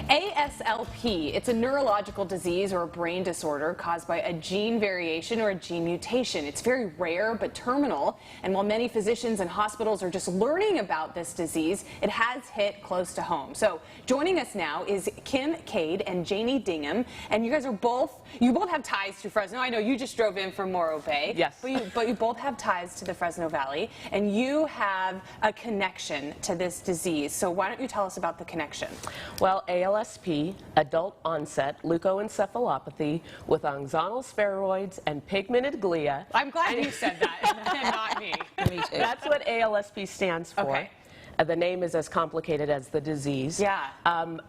ASLP, it's a neurological disease or a brain disorder caused by a gene variation or a gene mutation. It's very rare but terminal, and while many physicians and hospitals are just learning about this disease, it has hit close to home. So joining us now is Kim Cade and Janie Dingham, and you guys are both have ties to Fresno. I know you just drove in from Morro Bay. Yes. But you both have ties to the Fresno Valley, and you have a connection to this disease. So why don't you tell us about the connection? Well, ALSP, adult onset leukoencephalopathy with axonal spheroids and pigmented glia. I'm glad you said that, and not me. Me too. That's what ALSP stands for. Okay. The name is as complicated as the disease. Yeah.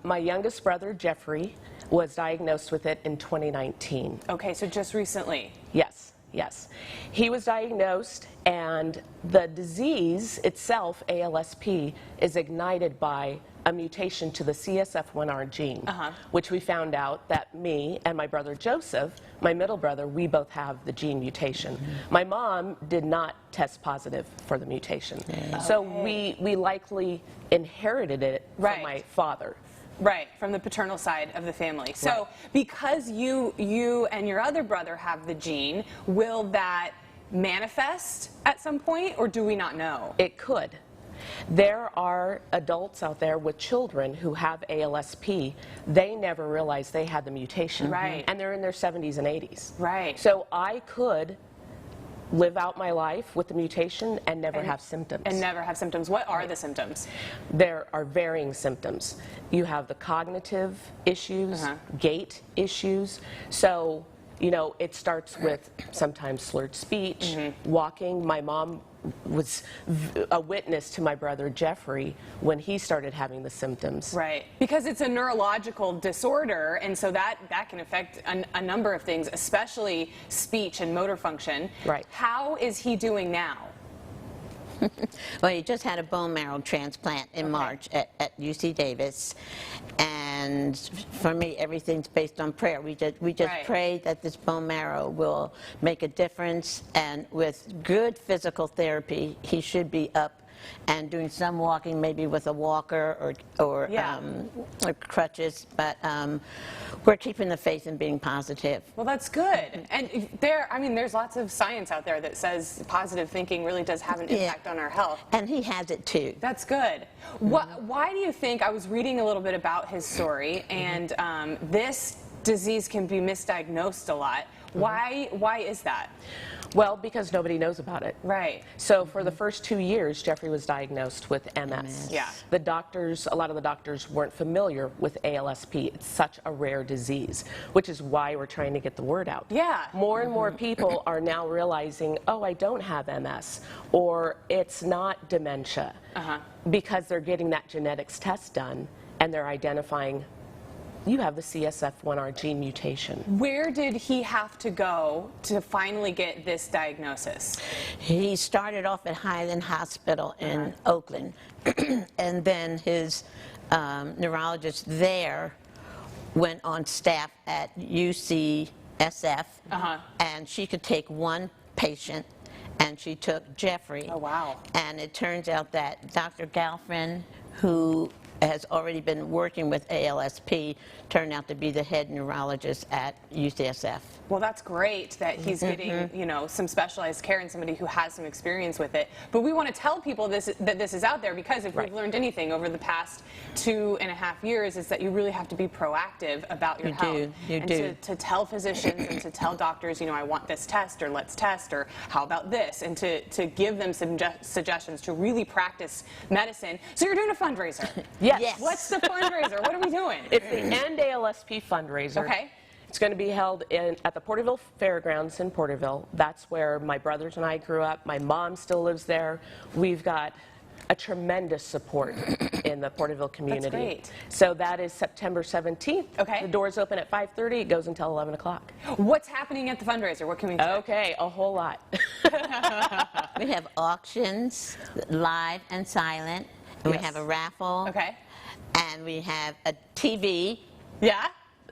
My youngest brother, Jeffrey, was diagnosed with it in 2019. Okay, so just recently. Yes, yes. He was diagnosed, and the disease itself, ALSP, is ignited by a mutation to the CSF1R gene, which we found out that me and my brother Joseph, my middle brother, we both have the gene mutation. My mom did not test positive for the mutation. So we likely inherited it from my father. Right, from the paternal side of the family. So because you and your other brother have the gene, will that manifest at some point, or do we not know? It could. There are adults out there with children who have ALSP. They never realized they had the mutation. Right. And they're in their 70s and 80s. Right. So I could live out my life with the mutation and never have symptoms. And never have symptoms. What are the symptoms? There are varying symptoms. You have the cognitive issues, gait issues. So, you know, it starts with sometimes slurred speech, walking. My mom was a witness to my brother Jeffrey when he started having the symptoms. Right, because it's a neurological disorder, and so that can affect a number of things, especially speech and motor function. Right. How is he doing now? Well, he just had a bone marrow transplant in March at UC Davis, and for me, everything's based on prayer. We just pray that this bone marrow will make a difference, and with good physical therapy, he should be up and doing some walking, maybe with a walker or crutches, but we're keeping the faith and being positive. Well, that's good. And there's lots of science out there that says positive thinking really does have an impact on our health. And he has it too. That's good. Why do you think, I was reading a little bit about his story, and this disease can be misdiagnosed a lot. Why is that? Well, because nobody knows about it. Right. So for the first 2 years, Jeffrey was diagnosed with MS. Yeah. A lot of the doctors weren't familiar with ALSP. It's such a rare disease, which is why we're trying to get the word out. Yeah. More and more people are now realizing, oh, I don't have MS, or it's not dementia, because they're getting that genetics test done, and they're identifying you have the CSF1R gene mutation. Where did he have to go to finally get this diagnosis? He started off at Highland Hospital in Oakland, and then his neurologist there went on staff at UCSF, and she could take one patient, and she took Jeffrey. Oh, wow. And it turns out that Dr. Galfrin, who has already been working with ALSP, turned out to be the head neurologist at UCSF. Well, that's great that he's getting, some specialized care and somebody who has some experience with it. But we want to tell people that this is out there, because if we've learned anything over the past 2.5 years, is that you really have to be proactive about your health. You do. To tell physicians and to tell doctors, I want this test, or let's test, or how about this, and to give them some suggestions to really practice medicine. So you're doing a fundraiser. Yes. What's the fundraiser? What are we doing? It's the End ALSP fundraiser. Okay. It's going to be held at the Porterville Fairgrounds in Porterville. That's where my brothers and I grew up. My mom still lives there. We've got a tremendous support in the Porterville community. That's great. So that is September 17th. Okay. The doors open at 5:30. It goes until 11 o'clock. What's happening at the fundraiser? What can we do? Okay, a whole lot. We have auctions, live and silent. And we have a raffle. Okay. And we have a TV. Yeah?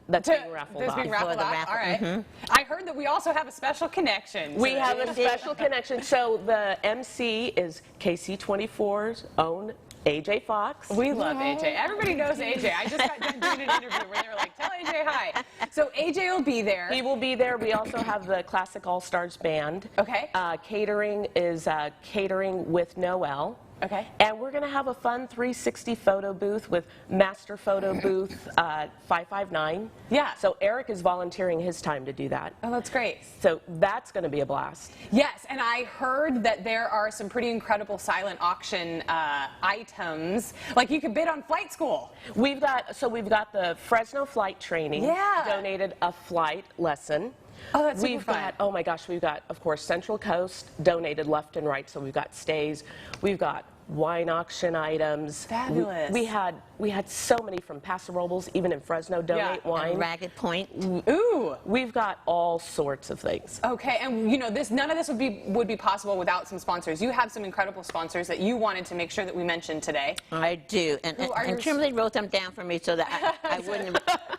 That's being raffled off. Being raffled off. All right. I heard that we also have a special connection. We have a special connection. So the MC is KC24's own AJ Fox. We love AJ. Everybody knows AJ. I just got done doing an interview where they were like, tell AJ hi. So AJ will be there. He will be there. We also have the Classic All-Stars Band. Okay. Catering is Catering with Noel. Okay. And we're going to have a fun 360 photo booth with Master Photo Booth 559. Yeah. So Eric is volunteering his time to do that. Oh, that's great. So that's going to be a blast. Yes, and I heard that there are some pretty incredible silent auction items. Like you could bid on flight school. We've got the Fresno flight training. Yeah. Donated a flight lesson. Oh, that's super We've fun. got, oh my gosh, we've got, of course, Central Coast donated left and right, so we've got stays. We've got wine auction items. Fabulous. We had so many from Paso Robles, even in Fresno, donate wine. And Ragged Point. Ooh. We've got all sorts of things. Okay, and you know none of this would be possible without some sponsors. You have some incredible sponsors that you wanted to make sure that we mentioned today. I do, and Kimberly wrote them down for me so that I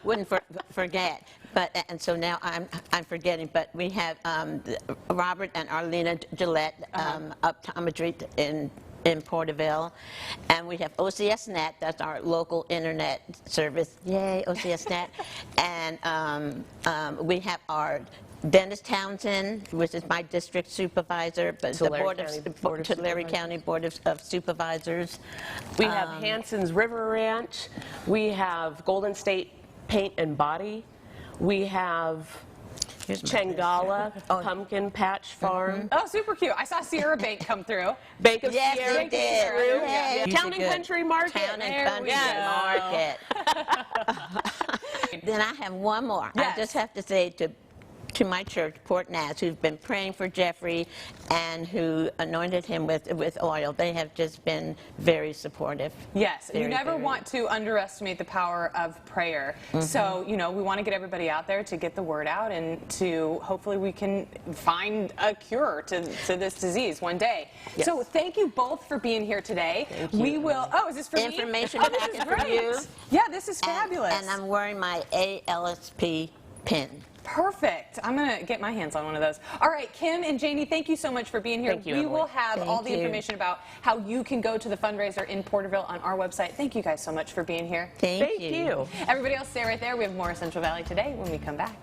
wouldn't forget. But and so now I'm forgetting. But we have Robert and Arlena Gillette, optometry in Porterville, and we have OCSNet. That's our local internet service. Yay, OCSNet! And we have our Dennis Townsend, which is my district supervisor, but Tulare County Board of Supervisors. We have Hanson's River Ranch. We have Golden State Paint and Body. We have Changala Pumpkin Patch Farm. Oh, super cute. I saw Sierra Bank come through. Bank of Yes, Sierra you did. Yeah. You Town did and good. Country Market. Town and Country Market. Then I have one more. Yes. I just have to say to my church, Port Naz, who's been praying for Jeffrey and who anointed him with oil. They have just been very supportive. Yes, and you Very, never very. want to underestimate the power of prayer. So, you know, we want to get everybody out there to get the word out and to hopefully we can find a cure to this disease one day. Yes. So thank you both for being here today. Thank you. We will, oh, is this for Information me? Oh, this packet is for great. you. Yeah, this is fabulous. And I'm wearing my ALSP pin. Perfect. I'm going to get my hands on one of those. All right, Kim and Janie, thank you so much for being here. Thank you, we Emily. will have Thank all the you. information about how you can go to the fundraiser in Porterville on our website. Thank you guys so much for being here. Thank you. you. Everybody else stay right there. We have more Central Valley Today when we come back.